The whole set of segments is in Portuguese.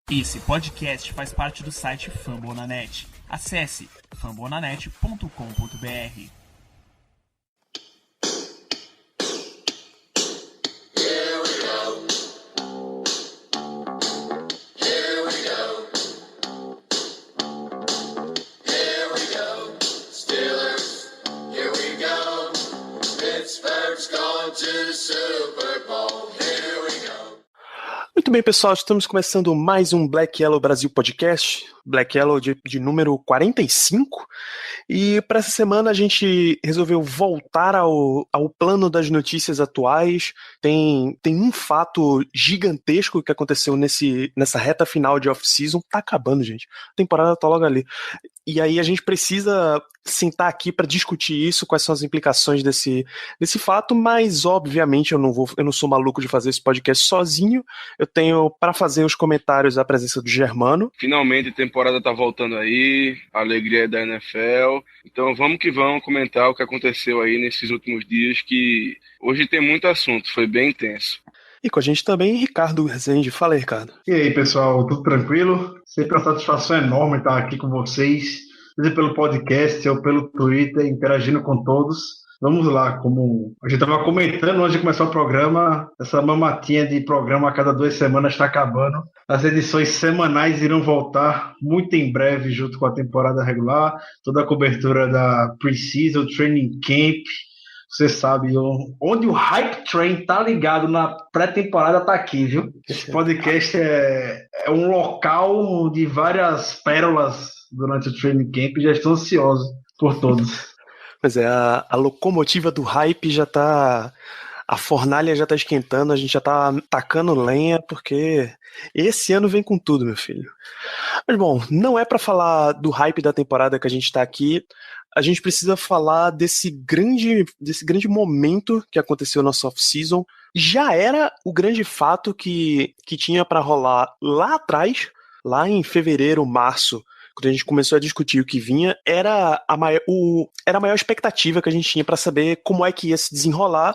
Esse podcast faz parte do site Fambonanet. Acesse fambonanet.com.br. Muito bem, pessoal, estamos começando mais um Black Yellow Brasil Podcast, Black Yellow de número 45, e para essa semana a gente resolveu voltar ao plano das notícias atuais. Tem um fato gigantesco que aconteceu nessa reta final de off-season. Tá acabando, gente, a temporada tá logo ali. E aí a gente precisa sentar aqui para discutir isso, quais são as implicações desse fato, mas obviamente eu não sou maluco de fazer esse podcast sozinho. Eu tenho para fazer os comentários a presença do Germano. Finalmente a temporada tá voltando aí, a alegria é da NFL. Então vamos que vamos comentar o que aconteceu aí nesses últimos dias, que hoje tem muito assunto, foi bem intenso. E com a gente também, Ricardo Rezende. Fala aí, Ricardo. E aí, pessoal, tudo tranquilo? Sempre uma satisfação enorme estar aqui com vocês, seja pelo podcast ou pelo Twitter, interagindo com todos. Vamos lá, como a gente estava comentando antes de começar o programa, essa mamatinha de programa a cada 2 semanas está acabando. As edições semanais irão voltar muito em breve, junto com a temporada regular, toda a cobertura da Pre-Season, Training Camp. Você sabe, onde o Hype Train tá ligado na pré-temporada tá aqui, viu? Esse podcast é um local de várias pérolas durante o Training Camp, já estou ansioso por todos. Mas a locomotiva do hype já tá... A fornalha já tá esquentando, a gente já tá tacando lenha, porque esse ano vem com tudo, meu filho. Mas bom, não é pra falar do hype da temporada que a gente tá aqui. A gente precisa falar desse grande momento que aconteceu na off-season. Já era o grande fato que tinha pra rolar lá atrás, lá em fevereiro, março, quando a gente começou a discutir o que vinha, era a maior expectativa que a gente tinha pra saber como é que ia se desenrolar.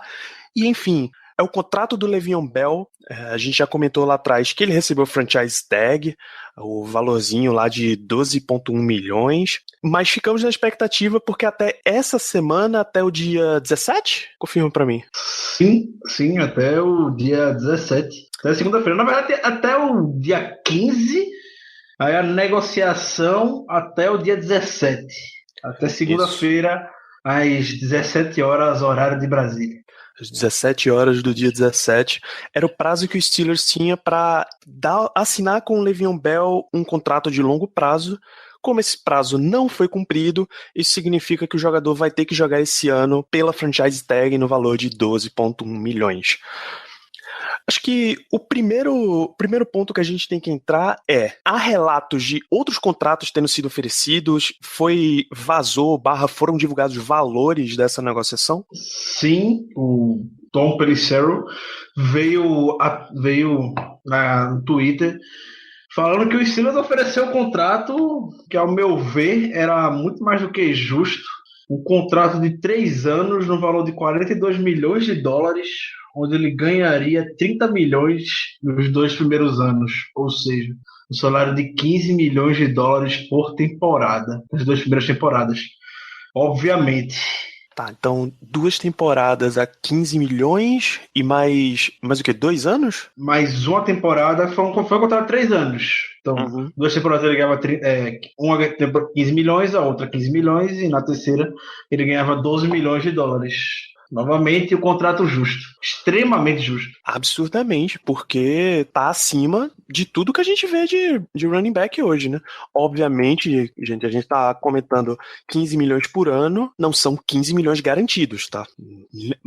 E enfim, é o contrato do Le'Veon Bell. A gente já comentou lá atrás que ele recebeu o franchise tag, o valorzinho lá de 12,1 milhões, mas ficamos na expectativa porque até essa semana, até o dia 17, confirma pra mim. Sim, até o dia 17, até segunda-feira, na verdade até o dia 15, aí a negociação até o dia 17, até segunda-feira, às 17 horas, horário de Brasília. Às 17 horas do dia 17, era o prazo que os Steelers tinha para assinar com o Le'Veon Bell um contrato de longo prazo. Como esse prazo não foi cumprido, isso significa que o jogador vai ter que jogar esse ano pela franchise tag no valor de 12,1 milhões. Acho que o primeiro ponto que a gente tem que entrar há relatos de outros contratos tendo sido oferecidos, foram divulgados valores dessa negociação? Sim, o Tom Pelissero veio no Twitter falando que o Steelers ofereceu um contrato que, ao meu ver, era muito mais do que justo. Um contrato de 3 anos no valor de 42 milhões de dólares, onde ele ganharia 30 milhões nos 2 primeiros anos, ou seja, um salário de 15 milhões de dólares por temporada, nas 2 primeiras temporadas. Obviamente. Tá, então 2 temporadas a 15 milhões e mais o quê? 2 anos? Mais uma temporada, foi um contrato de 3 anos. Então, 2 temporadas ele ganhava uma 15 milhões, a outra 15 milhões, e na terceira ele ganhava 12 milhões de dólares. Novamente, o contrato justo. Extremamente justo. Absurdamente, porque tá acima de tudo que a gente vê de running back hoje, né? Obviamente, gente, a gente tá comentando 15 milhões por ano, não são 15 milhões garantidos, tá?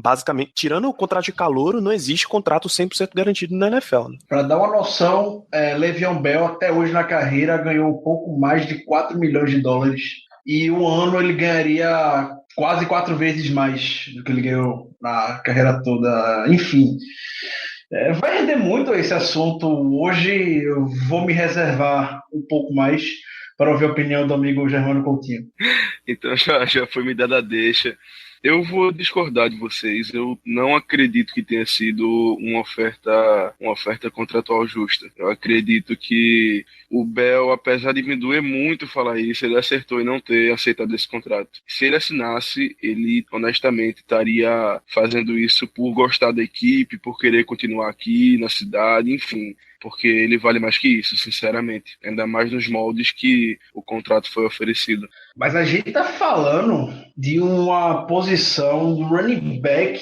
Basicamente, tirando o contrato de calouro, não existe contrato 100% garantido na NFL. Né? Para dar uma noção, Le'Veon Bell até hoje na carreira ganhou um pouco mais de 4 milhões de dólares. E um ano ele ganharia quase 4 vezes mais do que ele ganhou na carreira toda. Enfim, vai render muito esse assunto hoje. Eu vou me reservar um pouco mais para ouvir a opinião do amigo Germano Coutinho. Então já foi me dada a deixa. Eu vou discordar de vocês. Eu não acredito que tenha sido uma oferta contratual justa. Eu acredito que o Bell, apesar de me doer muito falar isso, ele acertou em não ter aceitado esse contrato. Se ele assinasse, ele honestamente estaria fazendo isso por gostar da equipe, por querer continuar aqui na cidade, enfim. Porque ele vale mais que isso, sinceramente. Ainda mais nos moldes que o contrato foi oferecido. Mas a gente tá falando de uma posição do running back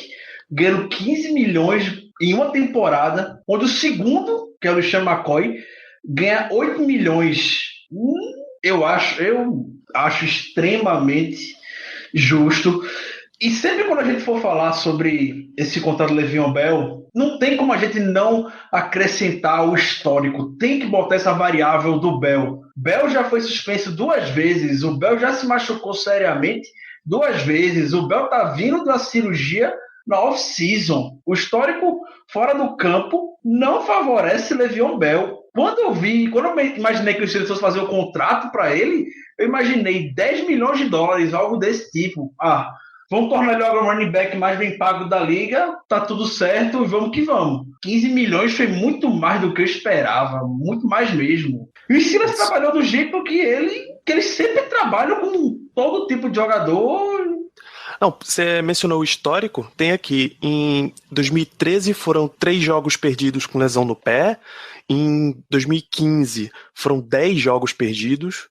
ganhando 15 milhões em uma temporada, onde o segundo, que é o LeSean McCoy, ganha 8 milhões. Eu acho extremamente justo. E sempre quando a gente for falar sobre esse contrato do Le'Veon Bell, não tem como a gente não acrescentar o histórico. Tem que botar essa variável do Bell. Bell já foi suspenso 2 vezes. O Bell já se machucou seriamente 2 vezes. O Bell tá vindo da cirurgia na off-season. O histórico fora do campo não favorece Le'Veon Bell. Quando eu imaginei que o Steelers fosse fazer o contrato para ele, eu imaginei 10 milhões de dólares, algo desse tipo. Vamos tornar ele o running back mais bem pago da liga, tá tudo certo, vamos que vamos. 15 milhões foi muito mais do que eu esperava, muito mais mesmo. E o Steelers trabalhou do jeito que eles sempre trabalham com todo tipo de jogador. Não, você mencionou o histórico, tem aqui, em 2013 foram 3 jogos perdidos com lesão no pé, em 2015 foram 10 jogos perdidos,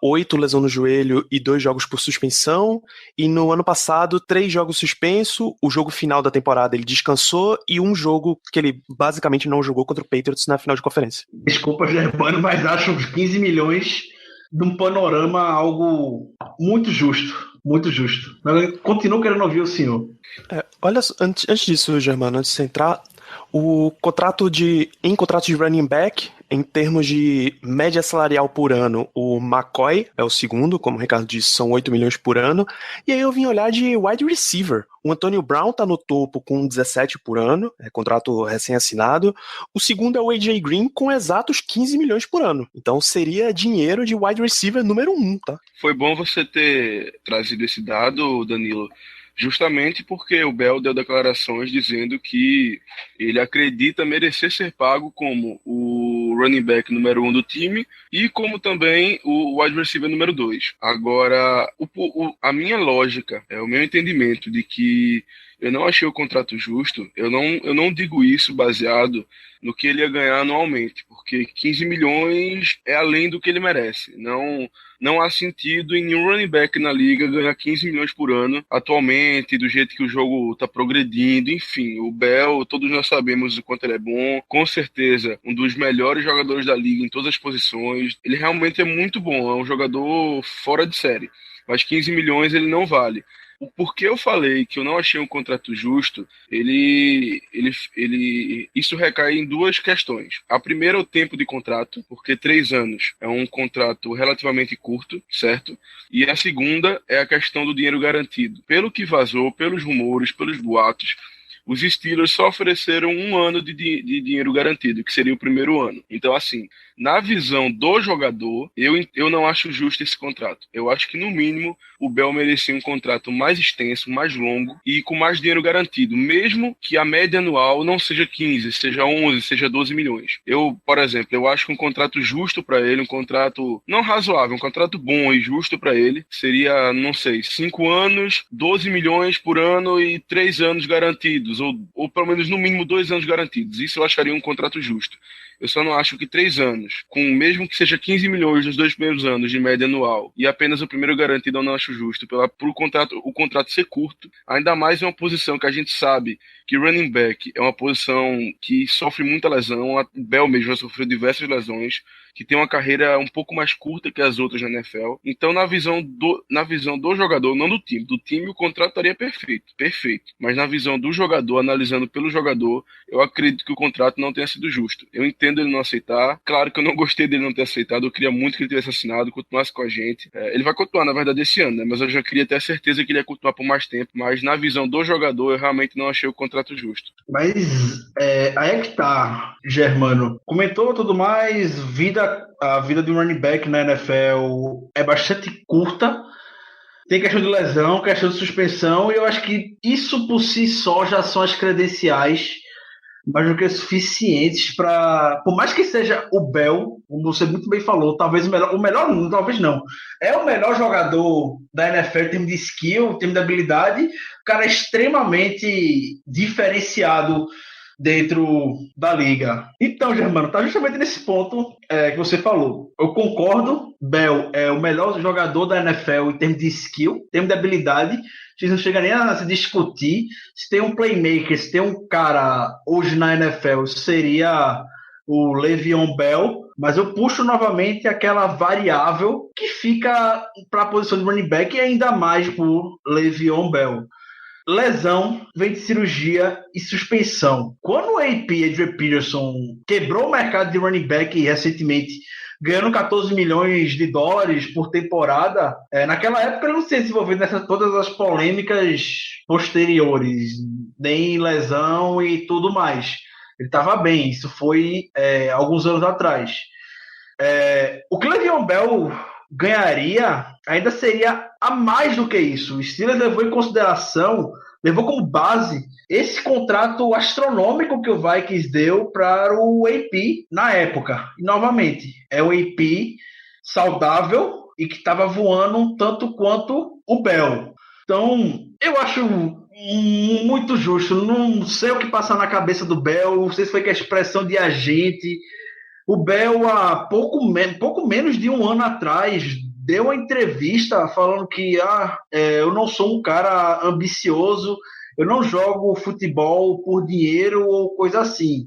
8 lesão no joelho e 2 jogos por suspensão, e no ano passado 3 jogos suspenso, o jogo final da temporada ele descansou e um jogo que ele basicamente não jogou contra o Patriots na final de conferência. Desculpa, Germano, mas acho os 15 milhões de um panorama algo muito justo. Muito justo. Eu continuo querendo ouvir o senhor. Olha, antes disso, Germano, antes de você entrar, em contrato de running back, em termos de média salarial por ano, o McCoy é o segundo, como o Ricardo disse, são 8 milhões por ano. E aí eu vim olhar de wide receiver. O Antonio Brown tá no topo com 17 por ano, contrato recém-assinado. O segundo é o AJ Green com exatos 15 milhões por ano. Então seria dinheiro de wide receiver número 1, tá? Foi bom você ter trazido esse dado, Danilo, justamente porque o Bell deu declarações dizendo que ele acredita merecer ser pago como o running back número 1 do time e como também o wide receiver número 2. Agora, a minha lógica, o meu entendimento de que eu não achei o contrato justo, eu não digo isso baseado no que ele ia ganhar anualmente, porque 15 milhões é além do que ele merece. Não há sentido em nenhum running back na liga ganhar 15 milhões por ano atualmente, do jeito que o jogo está progredindo. Enfim, o Bell, todos nós sabemos o quanto ele é bom, com certeza um dos melhores jogadores da liga em todas as posições. Ele realmente é muito bom, é um jogador fora de série, mas 15 milhões ele não vale. O porquê eu falei que eu não achei um contrato justo, isso recai em 2 questões. A primeira é o tempo de contrato, porque 3 anos é um contrato relativamente curto, certo? E a segunda é a questão do dinheiro garantido. Pelo que vazou, pelos rumores, pelos boatos, os Steelers só ofereceram 1 ano de dinheiro garantido, que seria o primeiro ano. Então, assim, na visão do jogador, eu não acho justo esse contrato. Eu acho que, no mínimo, o Bell merecia um contrato mais extenso, mais longo e com mais dinheiro garantido, mesmo que a média anual não seja 15, seja 11, seja 12 milhões. Por exemplo, eu acho que um contrato justo para ele, um contrato não razoável, um contrato bom e justo para ele, seria, não sei, 5 anos, 12 milhões por ano e 3 anos garantidos, ou pelo menos no mínimo 2 anos garantidos. Isso eu acharia um contrato justo. Eu só não acho que 3 anos, mesmo que seja 15 milhões nos 2 primeiros anos de média anual, e apenas o primeiro garantido, eu não acho justo, o contrato ser curto, ainda mais em uma posição que a gente sabe que running back é uma posição que sofre muita lesão, a Bell mesmo já sofreu diversas lesões, que tem uma carreira um pouco mais curta que as outras na NFL. Então, na visão do jogador, não do time o contrato estaria perfeito. Mas na visão do jogador, analisando pelo jogador, eu acredito que o contrato não tenha sido justo. Eu entendo ele não aceitar. Claro que eu não gostei dele não ter aceitado. Eu queria muito que ele tivesse assinado, continuasse com a gente. Ele vai continuar, na verdade, esse ano, né? Mas eu já queria ter a certeza que ele ia continuar por mais tempo. Mas na visão do jogador, eu realmente não achei o contrato justo. Mas aí é que tá, Germano. Comentou tudo mais, a vida de um running back na NFL é bastante curta. Tem questão de lesão, questão de suspensão, e eu acho que isso por si só já são as credenciais mais do que suficientes para, por mais que seja o Bell, como você muito bem falou, talvez o melhor não, talvez não, é o melhor jogador da NFL em termos de skill, em termos de habilidade, o cara é extremamente diferenciado dentro da liga. Então, Germano, tá justamente nesse ponto que você falou. Eu concordo, Bell é o melhor jogador da NFL em termos de skill, em termos de habilidade. A gente não chega nem a se discutir. Se tem um playmaker, se tem um cara hoje na NFL, seria o Le'Veon Bell, mas eu puxo novamente aquela variável que fica para a posição de running back e ainda mais por Le'Veon Bell. Lesão, vem de cirurgia e suspensão. Quando o AP, Adrian Peterson, quebrou o mercado de running back recentemente, ganhando 14 milhões de dólares por temporada, naquela época ele não se desenvolveu nessas todas as polêmicas posteriores, nem lesão e tudo mais. Ele estava bem, isso foi alguns anos atrás. O que o Le'Veon Bell ganharia ainda seria a mais do que isso. O Steelers levou em consideração, levou como base esse contrato astronômico que o Vikings deu para o AP na época. E novamente, é o AP saudável e que estava voando tanto quanto o Bell. Então, eu acho muito justo. Não sei o que passa na cabeça do Bell, não sei se foi que a expressão de agente. O Bell, há pouco menos de um ano atrás, deu uma entrevista falando que eu não sou um cara ambicioso, eu não jogo futebol por dinheiro ou coisa assim.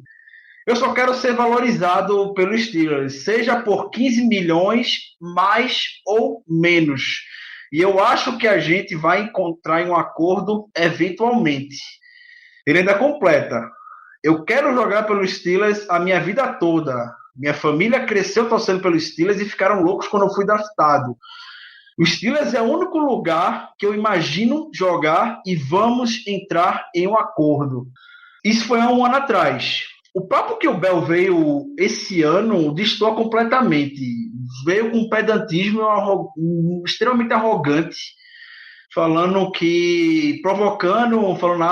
Eu só quero ser valorizado pelo Steelers, seja por 15 milhões, mais ou menos. E eu acho que a gente vai encontrar um acordo eventualmente. Ele ainda completa. Eu quero jogar pelo Steelers a minha vida toda. Minha família cresceu torcendo pelos Steelers e ficaram loucos quando eu fui draftado. O Steelers é o único lugar que eu imagino jogar e vamos entrar em um acordo. Isso foi há um ano atrás. O papo que o Bell veio esse ano destoa completamente. Veio com um pedantismo extremamente arrogante, falando,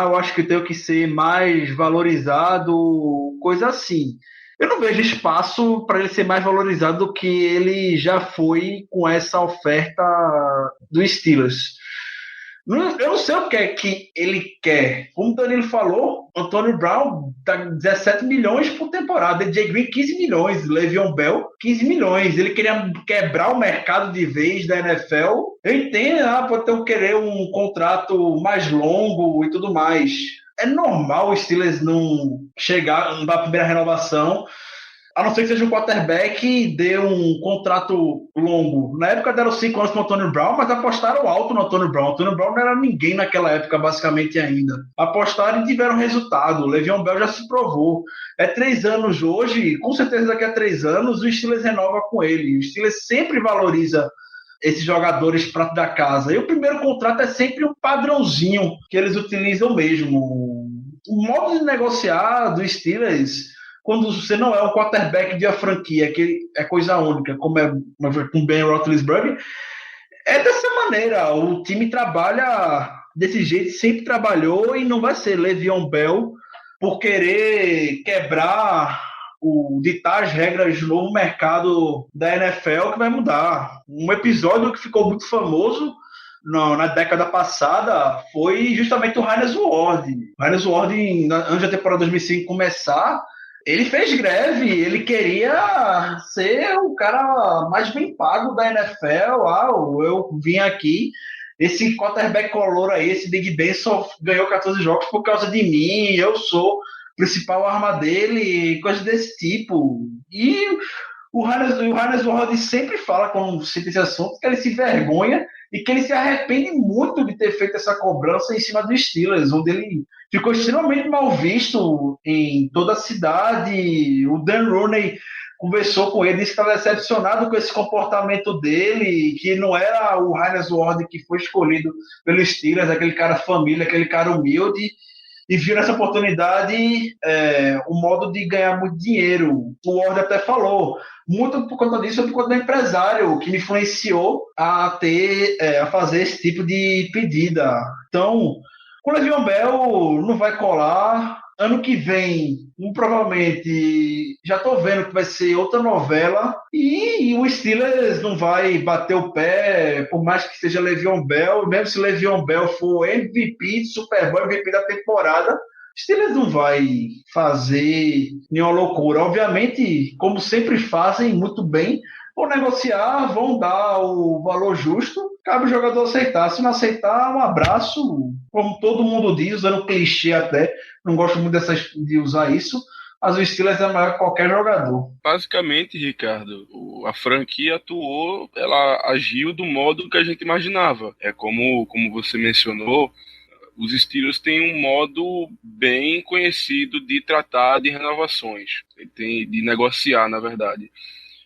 eu acho que eu tenho que ser mais valorizado, coisa assim. Eu não vejo espaço para ele ser mais valorizado do que ele já foi com essa oferta do Steelers. Eu não sei o que é que ele quer. Como o Danilo falou, Antônio Brown tá 17 milhões por temporada, AJ Green 15 milhões, Le'Veon Bell 15 milhões. Ele queria quebrar o mercado de vez da NFL. Eu entendo, pode querer um contrato mais longo e tudo mais. É normal o Steelers não chegar na primeira renovação, a não ser que seja um quarterback e dê um contrato longo. Na época deram 5 anos para o Antônio Brown, mas apostaram alto no Antônio Brown. O Antônio Brown não era ninguém naquela época, basicamente, ainda. Apostaram e tiveram resultado. O Le'Veon Bell já se provou. 3 anos hoje, com certeza daqui a 3 anos, o Steelers renova com ele. O Steelers sempre valoriza esses jogadores prato da casa. E o primeiro contrato é sempre um padrãozinho que eles utilizam mesmo. O modo de negociar do Steelers, quando você não é um quarterback de uma franquia, que é coisa única, como é com Ben Roethlisberger, é dessa maneira. O time trabalha desse jeito, sempre trabalhou, e não vai ser Le'Veon Bell por querer quebrar ditar as regras do novo mercado da NFL que vai mudar. Um episódio que ficou muito famoso na década passada foi justamente o Hines Ward. O Hines Ward, antes da temporada 2005 começar, ele fez greve, ele queria ser o cara mais bem pago da NFL. Eu vim aqui, esse quarterback color aí, esse Big Ben só ganhou 14 jogos por causa de mim, eu sou principal arma dele, coisa desse tipo. E o Hines Ward sempre fala, quando cita esse assunto, que ele se vergonha e que ele se arrepende muito de ter feito essa cobrança em cima dos Steelers, onde ele ficou extremamente mal visto em toda a cidade. O Dan Rooney conversou com ele, disse que estava decepcionado com esse comportamento dele, que não era o Hines Ward que foi escolhido pelos Steelers, aquele cara família, aquele cara humilde. e viu nessa oportunidade um modo de ganhar muito dinheiro. O Ward até falou, muito por conta disso, por conta do empresário que me influenciou a fazer esse tipo de pedida. Então, o Le'Veon Bell não vai colar. Ano que vem, provavelmente, já estou vendo que vai ser outra novela e o Steelers não vai bater o pé, por mais que seja Le'Veon Bell, mesmo se Le'Veon Bell for MVP de Super Bowl, MVP da temporada, Steelers não vai fazer nenhuma loucura. Obviamente, como sempre fazem muito bem, vão negociar, vão dar o valor justo, cabe o jogador aceitar. Se não aceitar, um abraço, como todo mundo diz, usando clichê até, não gosto muito de usar isso, mas o Steelers é maior que qualquer jogador. Basicamente, Ricardo, a franquia atuou, ela agiu do modo que a gente imaginava. É como você mencionou, os Steelers têm um modo bem conhecido de tratar de renovações, de negociar, na verdade,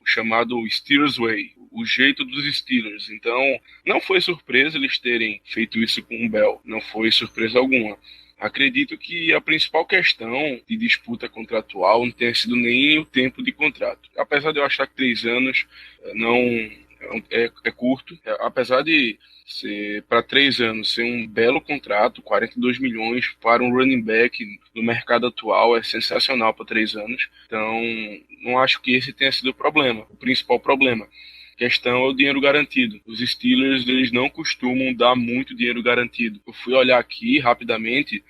o chamado Steelers Way, o jeito dos Steelers. Então, não foi surpresa eles terem feito isso com o Bell, não foi surpresa alguma. Acredito que a principal questão de disputa contratual não tenha sido nem o tempo de contrato. Apesar de eu achar que 3 anos não é curto, apesar de para 3 anos ser um belo contrato, 42 milhões para um running back no mercado atual é sensacional para 3 anos. Então, não acho que esse tenha sido o principal problema. A questão é o dinheiro garantido. Os Steelers, eles não costumam dar muito dinheiro garantido. Eu fui olhar aqui rapidamente,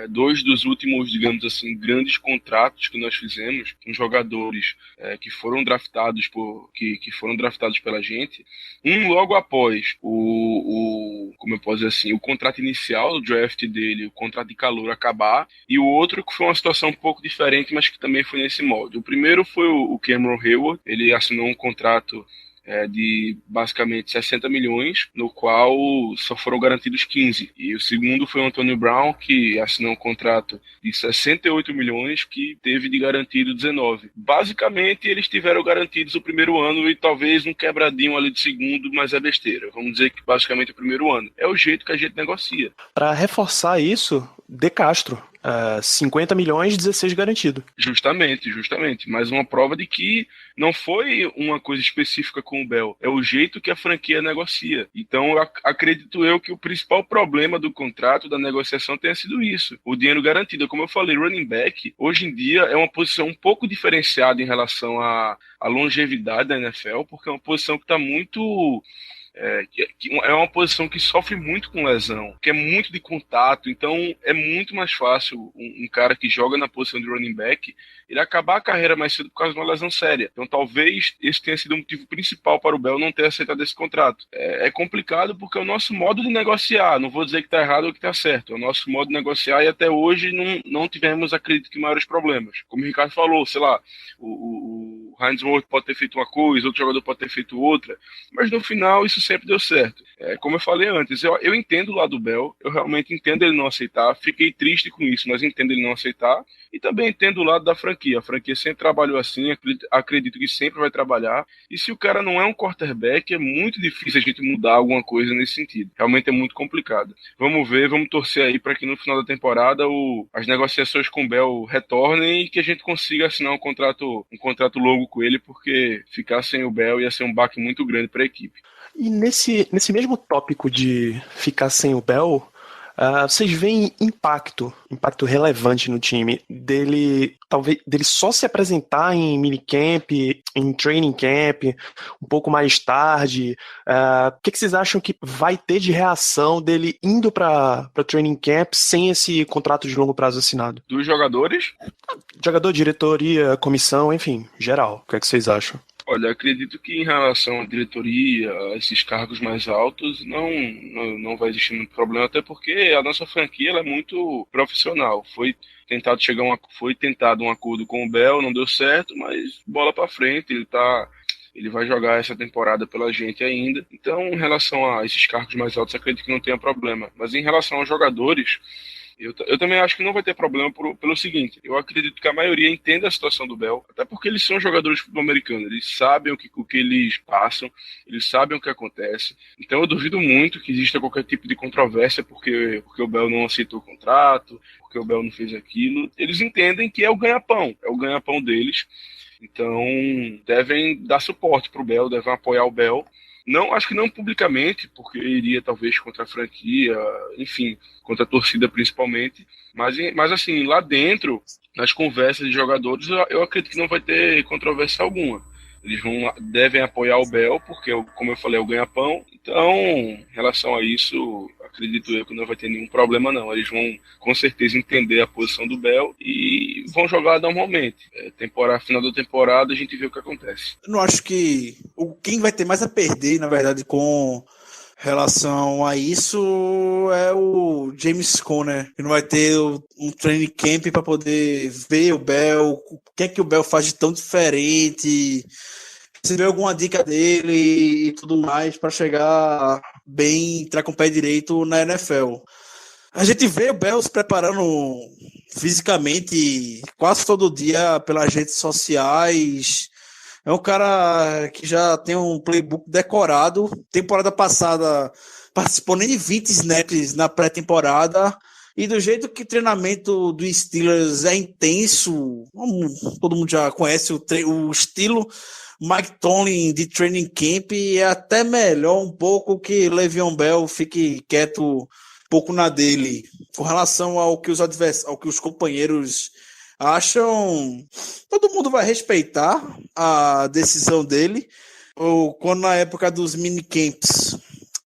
2 dos últimos, digamos assim, grandes contratos que nós fizemos com jogadores que foram draftados que foram draftados pela gente. Um logo após como eu posso dizer assim, o contrato inicial do draft dele, o contrato de calor acabar, e o outro que foi uma situação um pouco diferente, mas que também foi nesse molde. O primeiro foi o Cameron Heyward. Ele assinou um contrato de basicamente 60 milhões, no qual só foram garantidos 15. E o segundo foi o Antonio Brown, que assinou um contrato de 68 milhões, que teve de garantido 19. Basicamente, eles tiveram garantidos o primeiro ano e talvez um quebradinho ali de segundo, mas é besteira. Vamos dizer que basicamente o primeiro ano. É o jeito que a gente negocia. Para reforçar isso, De Castro. 50 milhões, 16 garantido. Justamente. Mais uma prova de que não foi uma coisa específica com o Bell. É o jeito que a franquia negocia. Então, acredito eu que o principal problema do contrato, da negociação, tenha sido isso. O dinheiro garantido. Como eu falei, running back, hoje em dia, é uma posição um pouco diferenciada em relação à longevidade da NFL, porque é uma posição que está muito... é uma posição que sofre muito com lesão, que é muito de contato, então é muito mais fácil um cara que joga na posição de running back, ele acabar a carreira mais cedo por causa de uma lesão séria. Então talvez esse tenha sido o motivo principal para o Bell não ter aceitado esse contrato. É complicado porque é o nosso modo de negociar, não vou dizer que está errado ou que está certo, é o nosso modo de negociar e até hoje não tivemos, acredito que, maiores problemas. Como o Ricardo falou, sei lá, o Hines Ward pode ter feito uma coisa, outro jogador pode ter feito outra, mas no final isso sempre deu certo. Como eu falei antes, eu entendo o lado do Bell, eu realmente entendo ele não aceitar, fiquei triste com isso, mas entendo ele não aceitar, e também entendo o lado da franquia. A franquia sempre trabalhou assim, acredito que sempre vai trabalhar, e se o cara não é um quarterback, é muito difícil a gente mudar alguma coisa nesse sentido. Realmente é muito complicado. Vamos ver, vamos torcer aí para que no final da temporada as negociações com o Bell retornem e que a gente consiga assinar um contrato longo com ele, porque ficar sem o Bell ia ser um baque muito grande para a equipe. E nesse mesmo tópico de ficar sem o Bell, vocês veem impacto relevante no time dele só se apresentar em minicamp, em training camp, um pouco mais tarde? O que vocês acham que vai ter de reação dele indo para training camp sem esse contrato de longo prazo assinado? Dos jogadores? Jogador, diretoria, comissão, enfim, geral. O que vocês acham? Olha, acredito que em relação à diretoria, a esses cargos mais altos, não vai existir muito problema, até porque a nossa franquia ela é muito profissional. Foi tentado um acordo com o Bell, não deu certo, mas bola para frente, ele vai jogar essa temporada pela gente ainda. Então, em relação a esses cargos mais altos, acredito que não tenha problema. Mas em relação aos jogadores, Eu também acho que não vai ter problema pelo seguinte, eu acredito que a maioria entenda a situação do Bell, até porque eles são jogadores de futebol americano, eles sabem o que eles passam, eles sabem o que acontece, então eu duvido muito que exista qualquer tipo de controvérsia porque o Bell não aceitou o contrato, porque o Bell não fez aquilo, eles entendem que é o ganha-pão deles, então devem dar suporte pro Bell, devem apoiar o Bell. Não, acho que não publicamente, porque iria talvez contra a franquia, enfim, contra a torcida principalmente. Mas assim, lá dentro, nas conversas de jogadores, eu acredito que não vai ter controvérsia alguma. Eles devem apoiar o Bell, porque, como eu falei, é o ganha-pão. Então, em relação a isso, acredito eu que não vai ter nenhum problema, não. Eles vão, com certeza, entender a posição do Bell e vão jogar normalmente. Final da temporada, a gente vê o que acontece. Eu não acho que quem vai ter mais a perder, na verdade, com relação a isso é o James Conner, que não vai ter um training camp para poder ver o Bell, o que é que o Bell faz de tão diferente, receber alguma dica dele e tudo mais para chegar bem, entrar com o pé direito na NFL. A gente vê o Bell se preparando fisicamente quase todo dia pelas redes sociais. É um cara que já tem um playbook decorado. Temporada passada participou nem de 20 snaps na pré-temporada. E do jeito que o treinamento do Steelers é intenso, todo mundo já conhece o estilo Mike Tomlin de training camp, é até melhor um pouco que Le'Veon Bell fique quieto um pouco na dele. Com relação ao que os companheiros acham, todo mundo vai respeitar a decisão dele. Quando na época dos minicamps,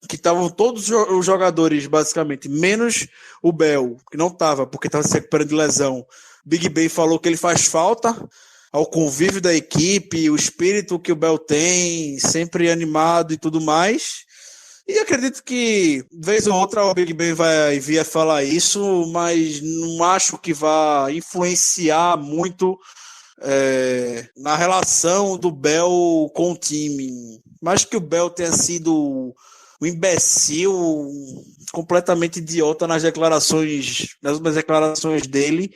que estavam todos os jogadores, basicamente, menos o Bell, que não estava, porque estava se recuperando de lesão, Big Ben falou que ele faz falta ao convívio da equipe, o espírito que o Bell tem, sempre animado e tudo mais. E acredito que, vez ou outra, o Big Ben vai vir a falar isso, mas não acho que vá influenciar muito na relação do Bell com o time. Mas que o Bell tenha sido um imbecil, completamente idiota nas últimas declarações dele.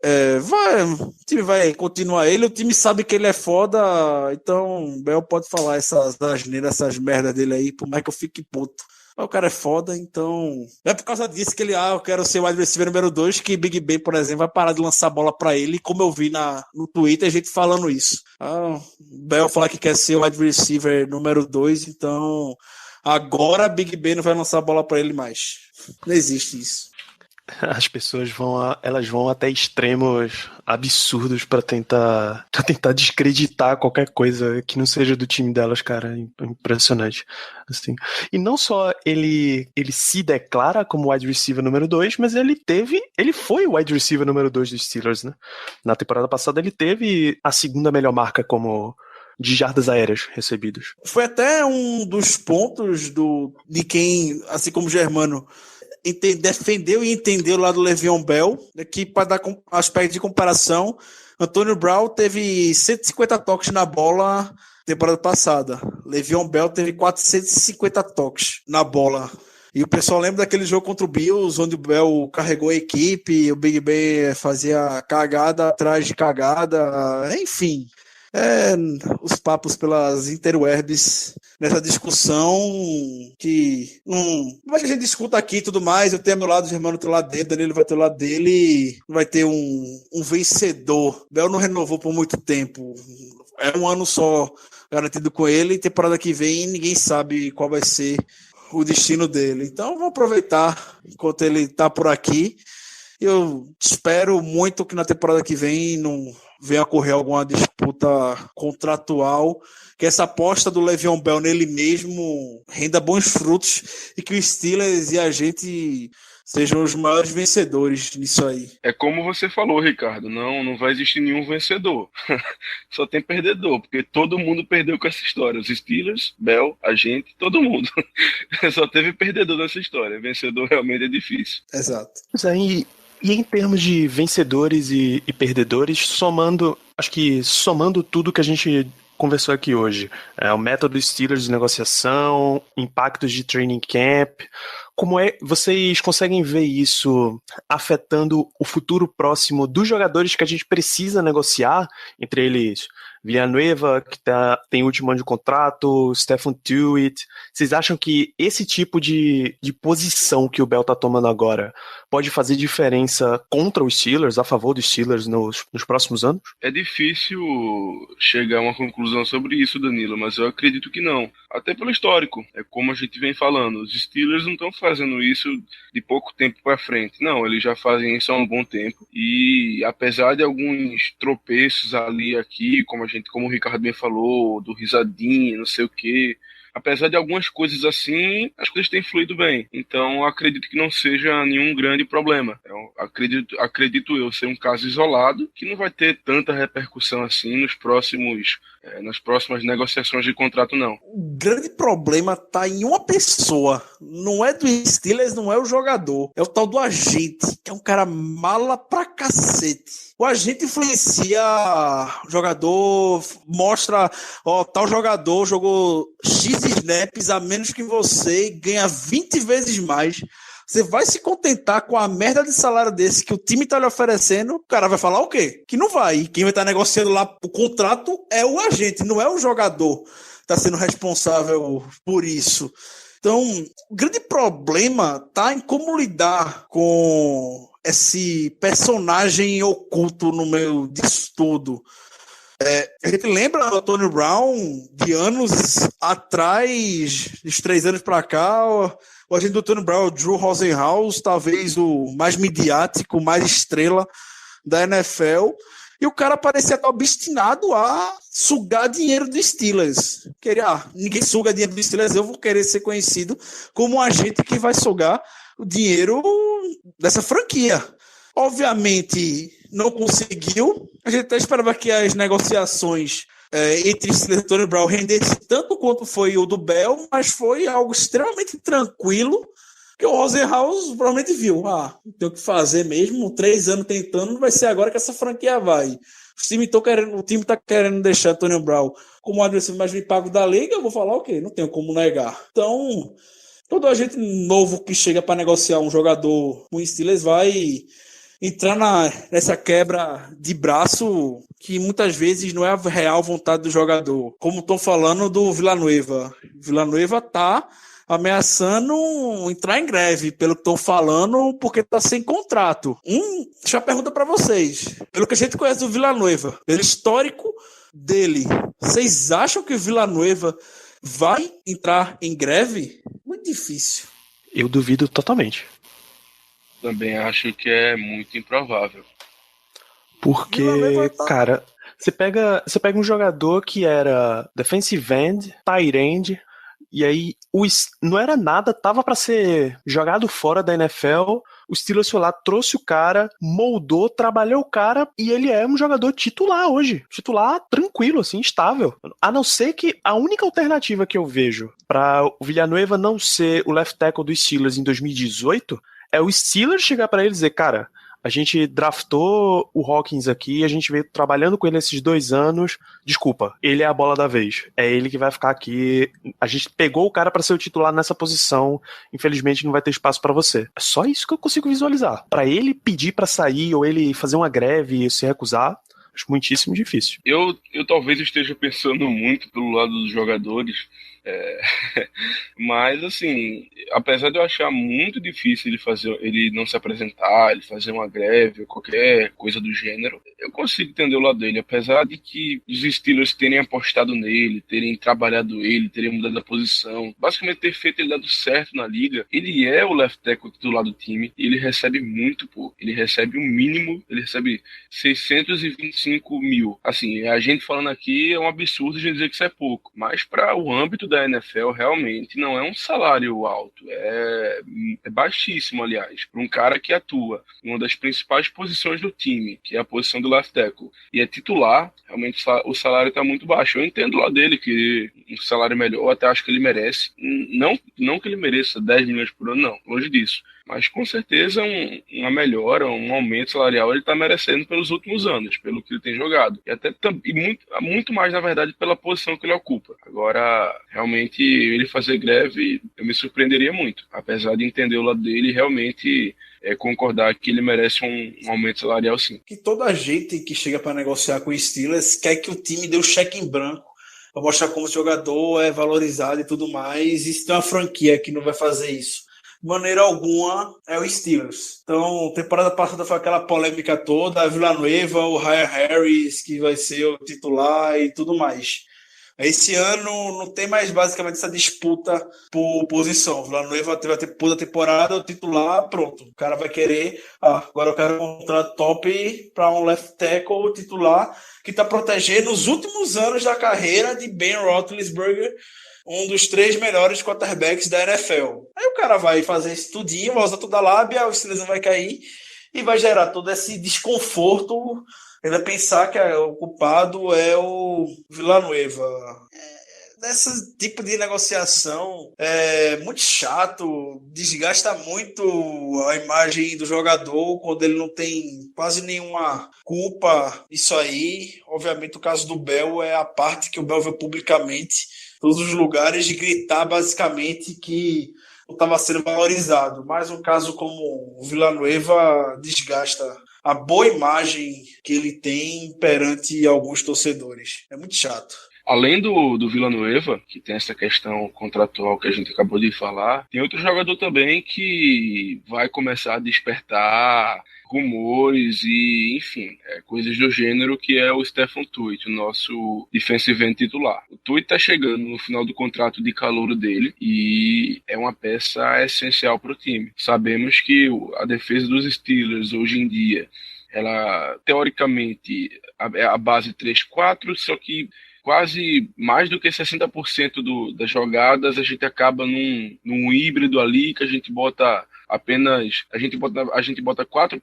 O time vai continuar ele, o time sabe que ele é foda, então o Bell pode falar essas asneiras, essas merdas dele aí, por mais que eu fique puto. Mas o cara é foda, então é por causa disso que eu quero ser o wide receiver número 2, que Big Ben, por exemplo, vai parar de lançar bola pra ele, como eu vi no Twitter, a gente falando isso. O Bell falar que quer ser o wide receiver número 2, então agora Big Ben não vai lançar bola pra ele mais. Não existe isso. As pessoas vão até extremos absurdos pra tentar descreditar qualquer coisa que não seja do time delas, cara. Impressionante. Assim. E não só ele se declara como wide receiver número 2, mas ele foi o wide receiver número 2 dos Steelers, né? Na temporada passada ele teve a segunda melhor marca de jardas aéreas recebidas. Foi até um dos pontos de quem, assim como o Germano, defendeu e entendeu lá do Le'Veon Bell, que para dar aspecto de comparação, Antônio Brown teve 150 toques na bola temporada passada. Le'Veon Bell teve 450 toques na bola. E o pessoal lembra daquele jogo contra o Bills, onde o Bell carregou a equipe, o Big Ben fazia cagada atrás de cagada, enfim. Os papos pelas interwebs nessa discussão que mas a gente discuta aqui e tudo mais, eu tenho ao meu lado, o Germano tem o lado dele, Danilo vai ter o lado dele, vai ter um vencedor. Bell não renovou por muito tempo, é um ano só garantido com ele, e temporada que vem ninguém sabe qual vai ser o destino dele, então vamos aproveitar enquanto ele tá por aqui. Eu espero muito que na temporada que vem não venha ocorrer alguma disputa contratual, que essa aposta do Le'Veon Bell nele mesmo renda bons frutos e que o Steelers e a gente sejam os maiores vencedores nisso aí. É como você falou, Ricardo, não vai existir nenhum vencedor. Só tem perdedor, porque todo mundo perdeu com essa história. Os Steelers, Bell, a gente, todo mundo. Só teve perdedor nessa história. Vencedor realmente é difícil. Exato. Mas aí, e em termos de vencedores e perdedores, somando tudo que a gente conversou aqui hoje, o método Steelers de negociação, impactos de training camp, Como é, vocês conseguem ver isso afetando o futuro próximo dos jogadores que a gente precisa negociar, entre eles Villanueva, que tem último ano de contrato, Stephen Tuitt? Vocês acham que esse tipo de posição que o Bell tá tomando agora pode fazer diferença contra os Steelers, a favor dos Steelers nos próximos anos? É difícil chegar a uma conclusão sobre isso, Danilo, mas eu acredito que não. Até pelo histórico. É como a gente vem falando, os Steelers não estão fazendo isso de pouco tempo para frente. Não, eles já fazem isso há um bom tempo. E apesar de alguns tropeços ali e aqui, como o Ricardo bem falou, do risadinho, não sei o quê, apesar de algumas coisas assim, as coisas têm fluído bem. Então, acredito que não seja nenhum grande problema. Acredito eu ser um caso isolado, que não vai ter tanta repercussão assim nas próximas negociações de contrato, não. O grande problema tá em uma pessoa. Não é do Steelers, não é o jogador. É o tal do agente, que é um cara mala pra cacete. O agente influencia o jogador, mostra, tal jogador jogou X snaps a menos que você e ganha 20 vezes mais. Você vai se contentar com a merda de salário desse que o time tá lhe oferecendo? O cara vai falar o quê? Que não vai. E quem vai estar negociando lá o contrato é o agente, não é o jogador que tá sendo responsável por isso. Então, o grande problema tá em como lidar com esse personagem oculto no meio disso tudo. A gente lembra do Tony Brown de anos atrás, de 3 anos para cá, o agente do Tony Brown, o Drew Rosenhaus, talvez o mais midiático, mais estrela da NFL, e o cara parecia estar obstinado a sugar dinheiro dos Steelers. Ninguém suga dinheiro dos Steelers, eu vou querer ser conhecido como um agente que vai sugar o dinheiro dessa franquia. Obviamente, não conseguiu. A gente até esperava que as negociações entre Steelers e Tony Brown rendesse tanto quanto foi o do Bell, mas foi algo extremamente tranquilo, que o Rosenhaus provavelmente viu. Não tem o que fazer mesmo, 3 anos tentando, não vai ser agora que essa franquia vai. O time está querendo deixar Tony Brown como o adversário mais bem pago da liga, eu vou falar o quê? Não tenho como negar. Então, todo agente novo que chega para negociar um jogador com o Steelers vai entrar nessa quebra de braço que muitas vezes não é a real vontade do jogador. Como estão falando do Villanueva. Villanueva está ameaçando entrar em greve, pelo que estão falando, porque está sem contrato. Deixa eu perguntar para vocês. Pelo que a gente conhece do Villanueva, pelo histórico dele, vocês acham que o Villanueva vai entrar em greve? Muito difícil. Eu duvido totalmente. Também acho que é muito improvável. Porque, cara, você pega um jogador que era defensive end, tight end, e aí não era nada, tava pra ser jogado fora da NFL. O Steelers foi lá, trouxe o cara, moldou, trabalhou o cara, e ele é um jogador titular hoje. Titular tranquilo, assim, estável. A não ser que a única alternativa que eu vejo pra o Villanueva não ser o left tackle dos Steelers em 2018 é o Steelers chegar pra ele e dizer, cara, a gente draftou o Hawkins aqui, a gente veio trabalhando com ele esses 2 anos, desculpa, ele é a bola da vez, é ele que vai ficar aqui, a gente pegou o cara pra ser o titular nessa posição, infelizmente não vai ter espaço pra você. É só isso que eu consigo visualizar. Pra ele pedir pra sair, ou ele fazer uma greve e se recusar, acho muitíssimo difícil. Eu talvez esteja pensando muito pelo lado dos jogadores, mas assim, apesar de eu achar muito difícil ele não se apresentar, ele fazer uma greve ou qualquer coisa do gênero, eu consigo entender o lado dele, apesar de que os Steelers terem apostado nele, terem trabalhado ele, terem mudado a posição, basicamente ter feito ele dado certo na liga. Ele é o left tackle titular do time e ele recebe muito pouco, ele recebe o mínimo, ele recebe 625 mil, assim, a gente falando aqui é um absurdo a gente dizer que isso é pouco, mas para o âmbito da NFL realmente não é um salário alto, é baixíssimo, aliás, para um cara que atua em uma das principais posições do time, que é a posição do left tackle, e é titular, realmente o salário está muito baixo. Eu entendo lá dele que um salário melhor, eu até acho que ele merece, não que ele mereça 10 milhões por ano, não, longe disso, Mas com certeza uma melhora, um aumento salarial ele está merecendo pelos últimos anos, pelo que ele tem jogado. E até muito mais, na verdade, pela posição que ele ocupa. Agora, realmente, ele fazer greve, eu me surpreenderia muito. Apesar de entender o lado dele, realmente concordar que ele merece um aumento salarial, sim. Que toda gente que chega para negociar com o Steelers quer que o time dê o cheque em branco para mostrar como o jogador é valorizado e tudo mais. E se tem uma franquia que não vai fazer isso de maneira alguma, é o Steelers. Então, temporada passada foi aquela polêmica toda, a Villanueva, o Ryan Harris, que vai ser o titular e tudo mais. Esse ano não tem mais basicamente essa disputa por posição. O Villanueva teve a temporada, o titular, pronto. O cara vai querer, agora eu quero um contrato top para um left tackle titular que está protegendo os últimos anos da carreira de Ben Roethlisberger, um dos 3 melhores quarterbacks da NFL. Aí o cara vai fazer isso tudinho, vai usar toda a lábia, o Steelers não vai cair e vai gerar todo esse desconforto. Ele vai pensar que o culpado é o Villanueva. Esse tipo de negociação é muito chato, desgasta muito a imagem do jogador quando ele não tem quase nenhuma culpa nisso aí. Obviamente o caso do Bell é a parte que o Bell viu publicamente em todos os lugares de gritar basicamente que não estava sendo valorizado. Mas um caso como o Villanueva desgasta a boa imagem que ele tem perante alguns torcedores. É muito chato. Além do Villanueva, que tem essa questão contratual que a gente acabou de falar, tem outro jogador também que vai começar a despertar rumores e, enfim, coisas do gênero, que é o Stephon Tuitt, o nosso defensive end titular. O Tuitt está chegando no final do contrato de calouro dele e é uma peça essencial para o time. Sabemos que a defesa dos Steelers hoje em dia, ela teoricamente é a base 3-4, só que quase mais do que 60% das jogadas a gente acaba num híbrido ali, que a gente bota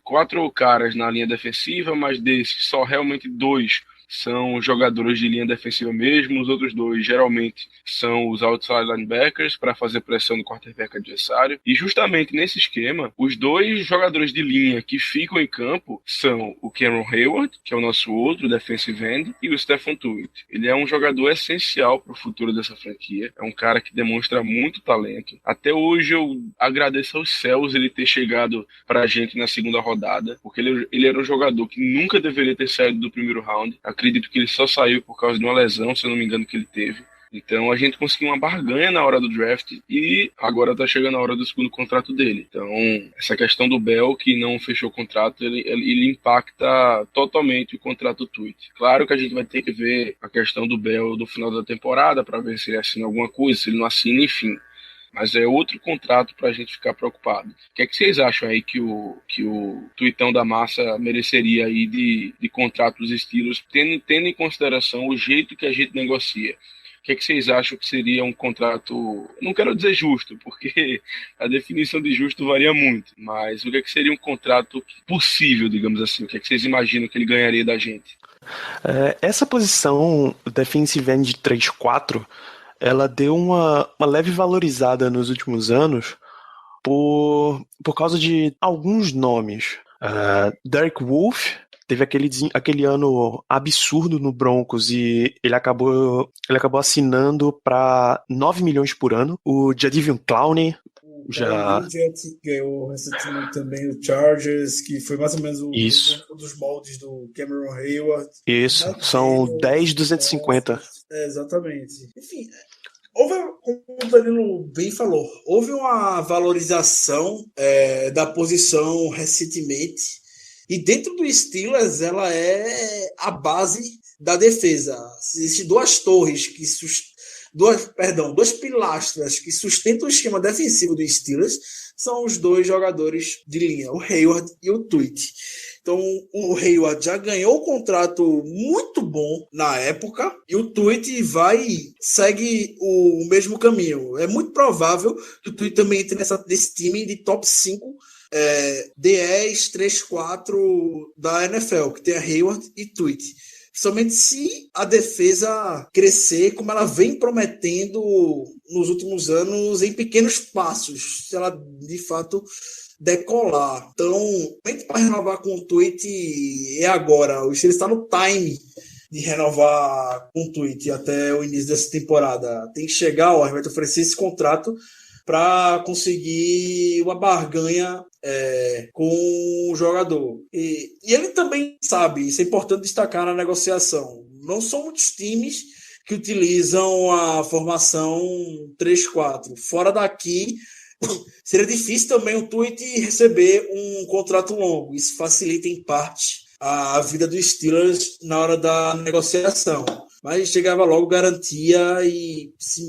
quatro caras na linha defensiva, mas desses só realmente 2 são jogadores de linha defensiva mesmo, os outros 2 geralmente são os outside linebackers para fazer pressão no quarterback adversário. E justamente nesse esquema, os 2 jogadores de linha que ficam em campo são o Cameron Heyward, que é o nosso outro defensive end, e o Stephon Tuitt. Ele é um jogador essencial para o futuro dessa franquia, é um cara que demonstra muito talento. Até hoje eu agradeço aos céus ele ter chegado para a gente na segunda rodada, porque ele era um jogador que nunca deveria ter saído do primeiro round. Acredito que ele só saiu por causa de uma lesão, se eu não me engano, que ele teve. Então a gente conseguiu uma barganha na hora do draft e agora tá chegando a hora do segundo contrato dele. Então essa questão do Bell, que não fechou o contrato, ele impacta totalmente o contrato do Tuitt. Claro que a gente vai ter que ver a questão do Bell do final da temporada para ver se ele assina alguma coisa, se ele não assina, enfim. Mas é outro contrato para a gente ficar preocupado. O que é que vocês acham aí que o Tuitão da Massa mereceria aí de contrato dos Steelers, tendo em consideração o jeito que a gente negocia? O que é que vocês acham que seria um contrato, não quero dizer justo, porque a definição de justo varia muito, mas o que é que seria um contrato possível, digamos assim? O que é que vocês imaginam que ele ganharia da gente? Essa posição defensive end de 3-4, ela deu uma leve valorizada nos últimos anos por causa de alguns nomes. Derek Wolfe teve aquele ano absurdo no Broncos e ele acabou assinando para 9 milhões por ano. O Jadeveon Clowney já ganhou recentemente também o Chargers, que foi mais ou menos um dos moldes do Cameron Heyward. Isso, são 10,250. Exatamente. Enfim, como o Danilo bem falou, houve uma valorização da posição recentemente, e dentro do Steelers ela é a base da defesa. Existem 2 torres duas pilastras que sustentam o esquema defensivo do Steelers, são os 2 jogadores de linha, o Heyward e o Tuitt. Então, o Heyward já ganhou um contrato muito bom na época e o Tuitt segue o mesmo caminho. É muito provável que o Tuitt também entre nesse time de top 5 10, 3, 4 da NFL, que tem a Heyward e Tuitt. Principalmente se a defesa crescer como ela vem prometendo nos últimos anos em pequenos passos, se ela de fato decolar. Então, para renovar com o Tweet é agora. O Steelers está no time de renovar com o Tweet até o início dessa temporada. Tem que chegar, ó, vai te oferecer esse contrato para conseguir uma barganha com o jogador. E ele também sabe, isso é importante destacar na negociação. Não são muitos times que utilizam a formação 3-4. Fora daqui, seria difícil também o Tweet receber um contrato longo. Isso facilita, em parte, a vida dos Steelers na hora da negociação. Mas chegava logo garantia e sim,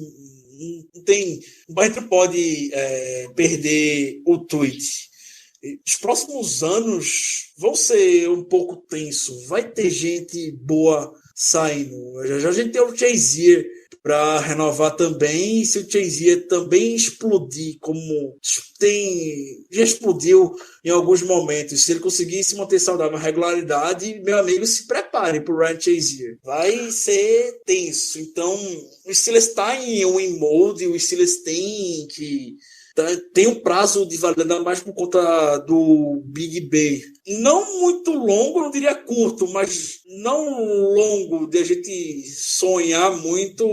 a gente não pode perder o Tweet. Os próximos anos vão ser um pouco tenso. Vai ter gente boa saindo. Já a gente tem o Chazier para renovar também. E se o Chazier também explodir, como já explodiu em alguns momentos, se ele conseguir se manter saudável, uma regularidade, meu amigo, se prepare para o Ryan Chazier. Vai ser tenso. Então, o Steelers está em win mode, o Steelers tem um prazo de validade, mais por conta do Big Ben. Não muito longo, não diria curto, mas não longo de a gente sonhar muito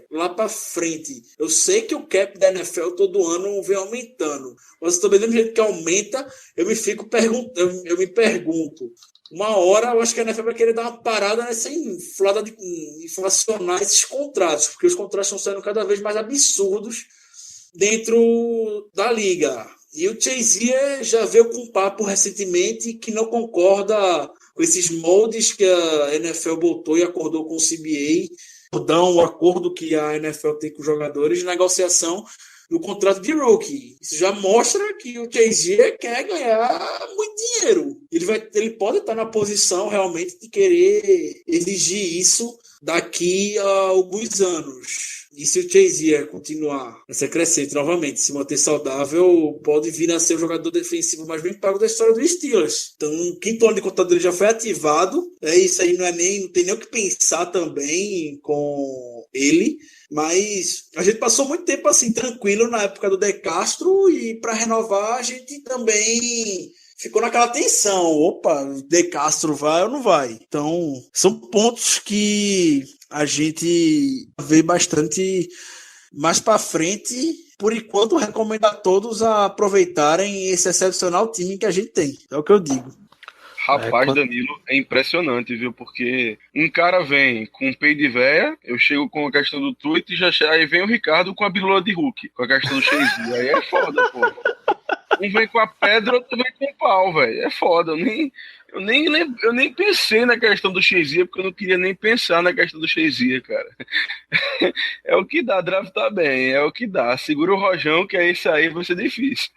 lá para frente. Eu sei que o cap da NFL todo ano vem aumentando, mas também do jeito que aumenta, eu me pergunto. Uma hora eu acho que a NFL vai querer dar uma parada nessa inflada de inflacionar esses contratos, porque os contratos estão sendo cada vez mais absurdos dentro da liga. E o Chazier já veio com um papo recentemente que não concorda com esses moldes que a NFL botou e acordou com o CBA, o acordo que a NFL tem com os jogadores de negociação do contrato de rookie. Isso já mostra que o Chazier quer ganhar muito dinheiro. Ele pode estar na posição realmente de querer exigir isso daqui a alguns anos. E se o Chazier continuar nessa crescente novamente, se manter saudável, pode vir a ser o jogador defensivo mais bem pago da história dos Steelers. Então, o quinto ano de contrato dele já foi ativado. Isso aí não tem nem o que pensar também com ele. Mas a gente passou muito tempo assim, tranquilo na época do De Castro, e para renovar a gente também ficou naquela tensão. Opa, De Castro vai ou não vai? Então, são pontos que a gente vê bastante mais para frente. Por enquanto, recomendo a todos a aproveitarem esse excepcional time que a gente tem. É o que eu digo. Rapaz, Danilo, é impressionante, viu? Porque um cara vem com um peito de véia, eu chego com a questão do tweet, aí vem o Ricardo com a bilula de Hulk, com a questão do Chazier. Aí é foda, pô. Um vem com a pedra, outro vem com o pau, velho. É foda. Eu nem pensei na questão do Chazier, porque eu não queria nem pensar na questão do Chazier, cara. É o que dá, draft tá bem, é o que dá. Segura o rojão, que é isso aí, vai ser difícil.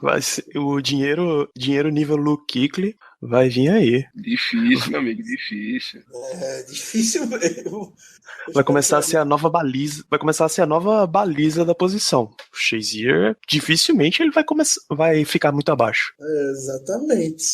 Vai ser, o dinheiro nível Luke Kuechly vai vir aí. Difícil, meu amigo, difícil. Difícil mesmo. Vai começar a ser a nova baliza da posição. O Chazier, dificilmente ele vai ficar muito abaixo. Exatamente.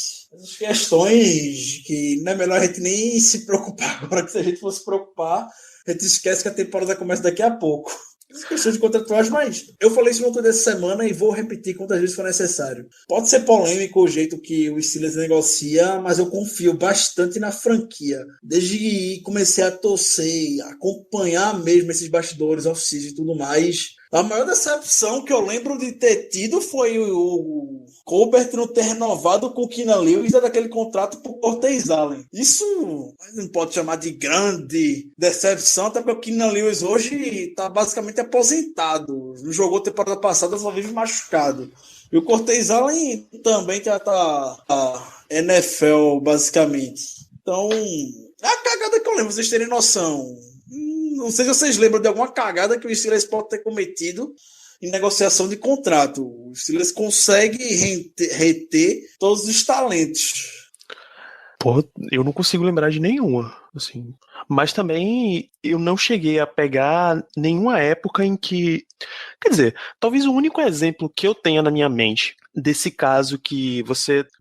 As questões que não é melhor a gente nem se preocupar agora, que se a gente fosse preocupar, a gente esquece que a temporada começa daqui a pouco. As questões de contratuais, mas eu falei isso no outro dessa semana e vou repetir quantas vezes for necessário. Pode ser polêmico o jeito que o Steelers negocia, mas eu confio bastante na franquia. Desde que comecei a torcer, acompanhar mesmo esses bastidores, off-season e tudo mais, a maior decepção que eu lembro de ter tido foi o Colbert não ter renovado com o Keenan Lewis daquele contrato por Cortez Allen. Isso não pode chamar de grande decepção, até porque o Keenan Lewis hoje está basicamente aposentado. Não jogou temporada passada, só vive machucado. E o Cortez Allen também já está a NFL, basicamente. Então, é a cagada que eu lembro, vocês terem noção. Não sei se vocês lembram de alguma cagada que o Steelers pode ter cometido em negociação de contrato. O Steelers consegue reter todos os talentos. Pô, eu não consigo lembrar de nenhuma. assim. Mas também eu não cheguei a pegar nenhuma época em que... Quer dizer, talvez o único exemplo que eu tenha na minha mente desse caso que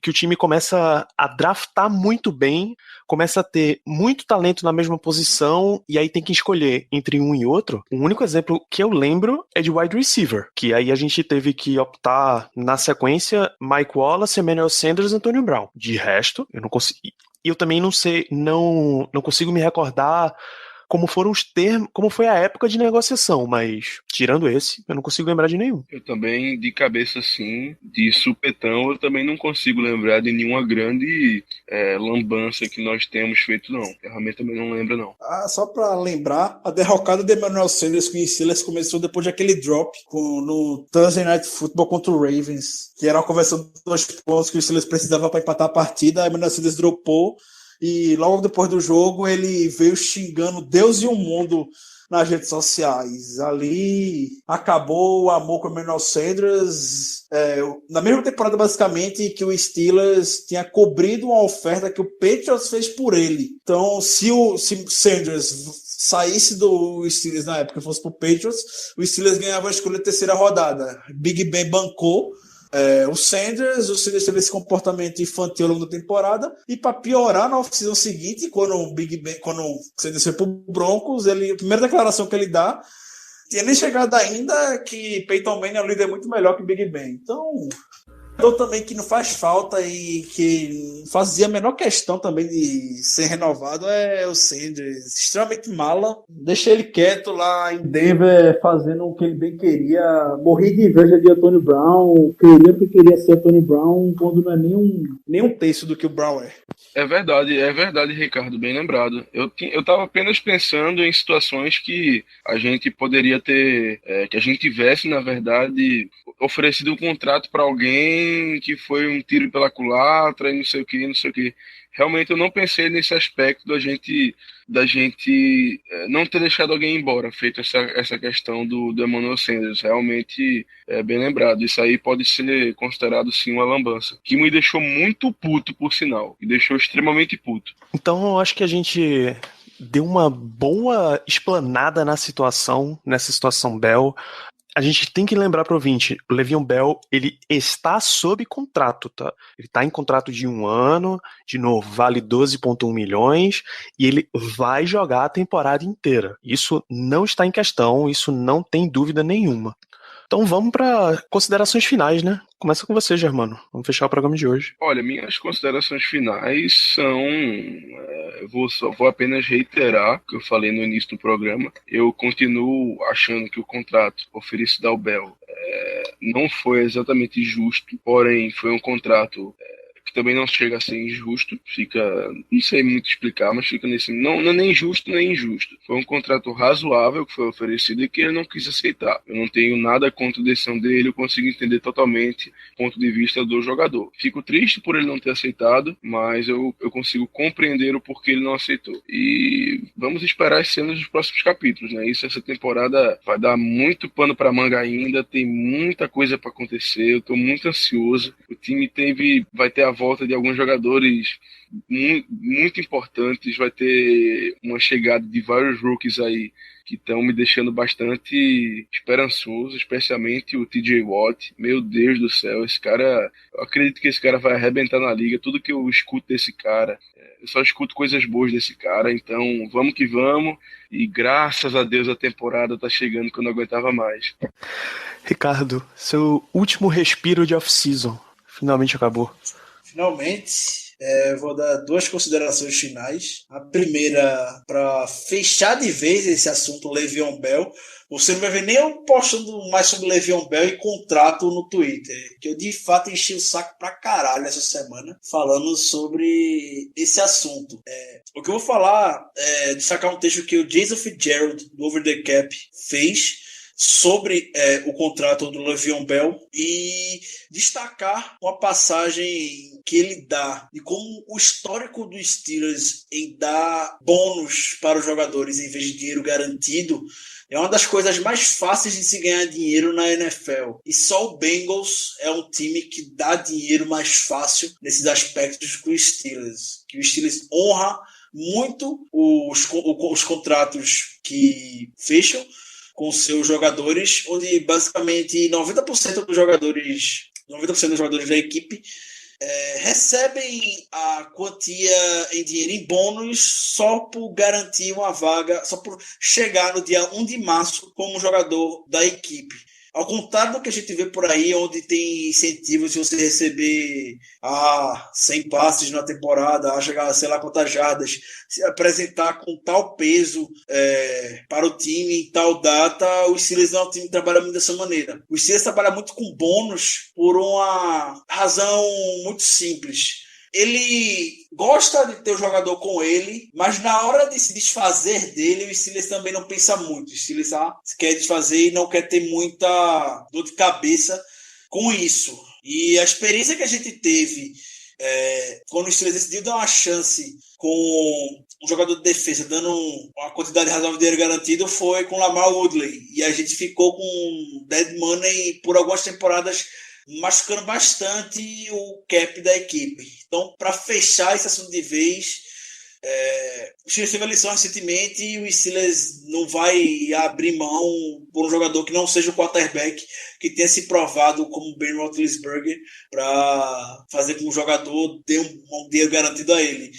o time começa a draftar muito bem, começa a ter muito talento na mesma posição e aí tem que escolher entre um e outro. O único exemplo que eu lembro é de wide receiver, que aí a gente teve que optar na sequência Mike Wallace, Emmanuel Sanders e Antonio Brown. De resto, eu não consegui. E eu também não sei, não consigo me recordar como foram os termos, como foi a época de negociação, mas tirando esse, eu não consigo lembrar de nenhum. Eu também, de cabeça assim, de supetão, eu também não consigo lembrar de nenhuma grande lambança que nós temos feito, não. Eu realmente também não lembro, não. Só pra lembrar, a derrocada de Emmanuel Sanders com o Steelers começou depois daquele drop no Thursday Night Football contra o Ravens, que era uma conversão de 2 pontos que o Steelers precisava para empatar a partida. A Emmanuel Sanders dropou e logo depois do jogo ele veio xingando Deus e o mundo nas redes sociais. Ali acabou o amor com o Emmanuel Sanders. Na mesma temporada, basicamente, que o Steelers tinha cobrido uma oferta que o Patriots fez por ele. Então, se Sanders saísse do Steelers na época e fosse pro Patriots, o Steelers ganhava a escolha de terceira rodada. Big Ben bancou o Sanders teve esse comportamento infantil ao longo da temporada, e para piorar, na off-season seguinte, quando o Sanders foi pro Broncos, a primeira declaração que ele dá, tinha nem chegado ainda que Peyton Manning é um líder muito melhor que Big Ben. Então, também que não faz falta e que fazia a menor questão também de ser renovado é o Sanders, extremamente mala. Deixei ele quieto lá em Denver fazendo o que ele bem queria. Morri de inveja de Antonio Brown, queria ser Antonio Brown quando não é nem um terço do que o Brown é. É verdade, Ricardo, bem lembrado. Eu estava apenas pensando em situações que a gente poderia ter, que a gente tivesse, na verdade, oferecido um contrato para alguém que foi um tiro pela culatra e não sei o que. Realmente eu não pensei nesse aspecto da gente não ter deixado alguém embora, feito essa questão do Emmanuel Sanders. Realmente é bem lembrado. Isso aí pode ser considerado sim uma lambança, que me deixou muito puto, por sinal, me deixou extremamente puto. Então eu acho que a gente deu uma boa explanada nessa situação Bell. A gente tem que lembrar pro ouvinte, o Le'Veon Bell, ele está sob contrato, tá? Ele está em contrato de 1 ano, de novo, vale 12,1 milhões, e ele vai jogar a temporada inteira. Isso não está em questão, isso não tem dúvida nenhuma. Então vamos para considerações finais, né? Começa com você, Germano. Vamos fechar o programa de hoje. Olha, minhas considerações finais são... vou apenas reiterar o que eu falei no início do programa. Eu continuo achando que o contrato oferecido ao Bell não foi exatamente justo, porém foi um contrato... que também não chega a ser injusto, não sei muito explicar, mas fica nesse, não é nem justo nem injusto. Foi um contrato razoável que foi oferecido e que ele não quis aceitar. Eu não tenho nada contra a decisão dele, eu consigo entender totalmente o ponto de vista do jogador. Fico triste por ele não ter aceitado, mas eu consigo compreender o porquê ele não aceitou. E vamos esperar as cenas dos próximos capítulos, né? Essa temporada vai dar muito pano para manga ainda, tem muita coisa para acontecer, eu estou muito ansioso. O time vai ter a volta de alguns jogadores muito importantes, vai ter uma chegada de vários rookies aí que estão me deixando bastante esperançoso, especialmente o TJ Watt. Meu Deus do céu, esse cara, eu acredito que esse cara vai arrebentar na liga. Tudo que eu escuto desse cara, eu só escuto coisas boas desse cara, então vamos que vamos, e graças a Deus a temporada tá chegando que eu não aguentava mais. Ricardo, seu último respiro de off-season finalmente acabou. Finalmente, vou dar 2 considerações finais. A primeira, para fechar de vez esse assunto Le'Veon Bell. Você não vai ver nem eu postando mais sobre Le'Veon Bell e contrato no Twitter, que eu de fato enchi o saco pra caralho essa semana falando sobre esse assunto. O que eu vou falar é destacar um texto que o Jason Fitzgerald, do Over the Cap, fez sobre o contrato do Le'Veon Bell e destacar uma passagem que ele dá de como o histórico dos Steelers em dar bônus para os jogadores em vez de dinheiro garantido é uma das coisas mais fáceis de se ganhar dinheiro na NFL. E só o Bengals é um time que dá dinheiro mais fácil nesses aspectos que o Steelers. Que o Steelers honra muito os contratos que fecham com seus jogadores, onde basicamente 90% dos jogadores da equipe recebem a quantia em dinheiro em bônus só por garantir uma vaga, só por chegar no dia 1 de março como jogador da equipe. Ao contrário do que a gente vê por aí, onde tem incentivos de você receber 100 passes na temporada, a chegar a sei lá quantas jardas, se apresentar com tal peso para o time em tal data, o Steelers não é um time que trabalha muito dessa maneira. O Steelers trabalha muito com bônus por uma razão muito simples. Ele gosta de ter o jogador com ele, mas na hora de se desfazer dele, o Steelers também não pensa muito. O Steelers quer desfazer e não quer ter muita dor de cabeça com isso. E a experiência que a gente teve quando o Steelers decidiu dar uma chance com um jogador de defesa dando uma quantidade razoável de dinheiro garantido foi com Lamar Woodley. E a gente ficou com dead money por algumas temporadas, machucando bastante o cap da equipe. Então, para fechar esse assunto de vez, o Steelers teve a lição recentemente e o Steelers não vai abrir mão por um jogador que não seja o quarterback, que tenha se provado como Ben Roethlisberger, para fazer com que o jogador dê um dinheiro garantido a ele.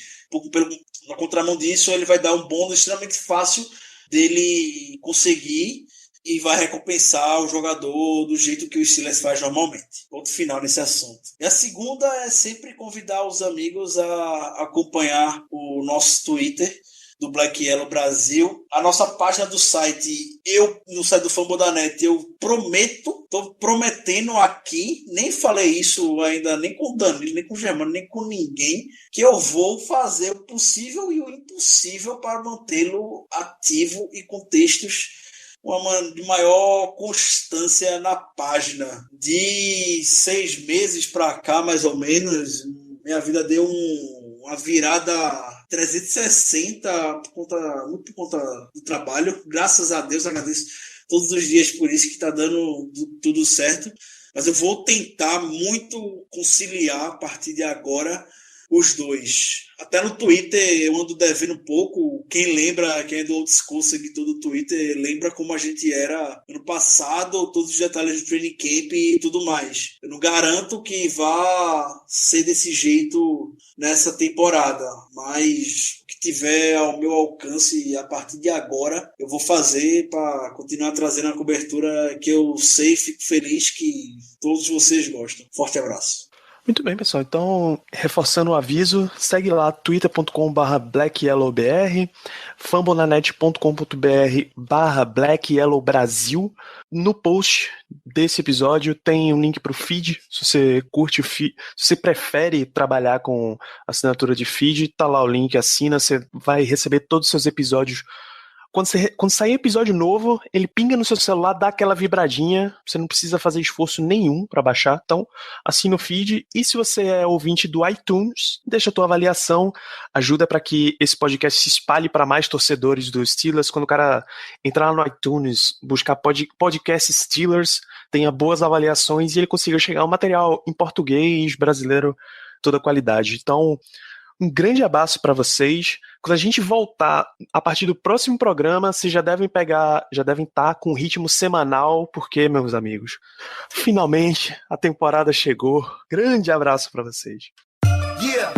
Na contramão disso, ele vai dar um bônus extremamente fácil dele conseguir e vai recompensar o jogador do jeito que o Steelers faz normalmente. Ponto final nesse assunto. E a segunda é sempre convidar os amigos a acompanhar o nosso Twitter do Black Yellow Brasil, a nossa página do site, no site do Fumble.net, eu estou prometendo aqui, nem falei isso ainda, nem com o Danilo, nem com o Germano, nem com ninguém, que eu vou fazer o possível e o impossível para mantê-lo ativo e com textos de maior constância na página. De 6 meses para cá, mais ou menos, minha vida deu uma virada 360 muito por conta do trabalho. Graças a Deus, agradeço todos os dias por isso, que está dando tudo certo. Mas eu vou tentar muito conciliar a partir de agora os dois. Até no Twitter eu ando devendo um pouco. Quem é do old school, seguidor do Twitter, lembra como a gente era ano passado, todos os detalhes do training camp e tudo mais. Eu não garanto que vá ser desse jeito nessa temporada, mas o que tiver ao meu alcance a partir de agora, eu vou fazer para continuar trazendo a cobertura que eu sei e fico feliz que todos vocês gostam. Forte abraço. Muito bem, pessoal. Então, reforçando o aviso, segue lá twitter.com/blackyellowbr, fambonanet.com.br/blackyellowbrasil. No post desse episódio tem um link para o feed. Se você curte o feed, se você prefere trabalhar com assinatura de feed, tá lá o link, assina, você vai receber todos os seus episódios. Quando sair episódio novo, ele pinga no seu celular, dá aquela vibradinha, você não precisa fazer esforço nenhum para baixar, então assina o feed. E se você é ouvinte do iTunes, deixa a tua avaliação, ajuda para que esse podcast se espalhe para mais torcedores dos Steelers. Quando o cara entrar no iTunes, buscar podcast Steelers, tenha boas avaliações e ele consiga chegar ao material em português, brasileiro, toda qualidade. Então, um grande abraço para vocês. Quando a gente voltar a partir do próximo programa, vocês já devem estar com um ritmo semanal, porque, meus amigos, finalmente a temporada chegou. Grande abraço para vocês. Yeah.